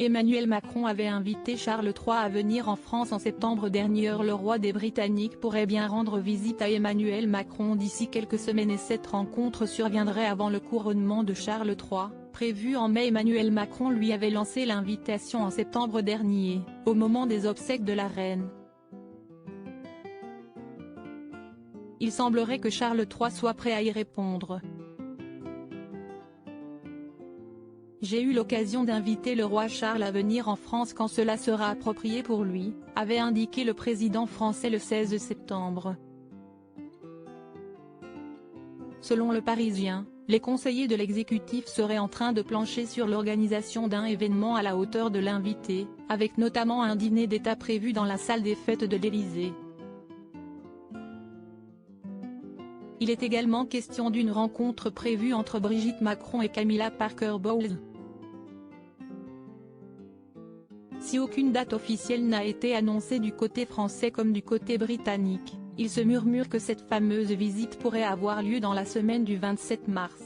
Emmanuel Macron avait invité Charles III à venir en France en septembre dernier. Le roi des Britanniques pourrait bien rendre visite à Emmanuel Macron d'ici quelques semaines et cette rencontre surviendrait avant le couronnement de Charles III, prévu en mai. Emmanuel Macron lui avait lancé l'invitation en septembre dernier, au moment des obsèques de la reine. Il semblerait que Charles III soit prêt à y répondre. J'ai eu l'occasion d'inviter le roi Charles à venir en France quand cela sera approprié pour lui, avait indiqué le président français le 16 septembre. Selon Le Parisien, les conseillers de l'exécutif seraient en train de plancher sur l'organisation d'un événement à la hauteur de l'invité, avec notamment un dîner d'État prévu dans la salle des fêtes de l'Élysée. Il est également question d'une rencontre prévue entre Brigitte Macron et Camilla Parker Bowles. Si aucune date officielle n'a été annoncée du côté français comme du côté britannique, il se murmure que cette fameuse visite pourrait avoir lieu dans la semaine du 27 mars.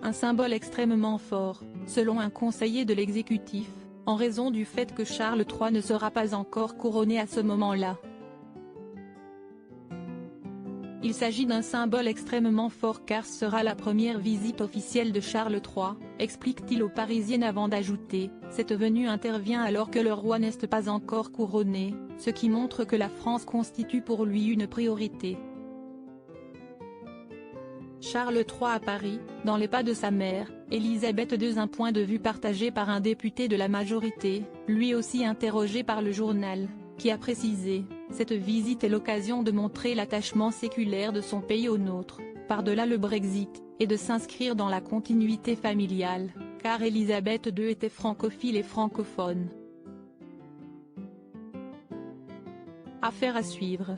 Un symbole extrêmement fort, selon un conseiller de l'exécutif, en raison du fait que Charles III ne sera pas encore couronné à ce moment-là. Il s'agit d'un symbole extrêmement fort car ce sera la première visite officielle de Charles III, explique-t-il aux Parisiennes avant d'ajouter, cette venue intervient alors que le roi n'est pas encore couronné, ce qui montre que la France constitue pour lui une priorité. Charles III à Paris, dans les pas de sa mère, Élisabeth II. Un point de vue partagé par un député de la majorité, lui aussi interrogé par le journal, qui a précisé, cette visite est l'occasion de montrer l'attachement séculaire de son pays au nôtre, par-delà le Brexit, et de s'inscrire dans la continuité familiale, car Élisabeth II était francophile et francophone. Affaire à suivre.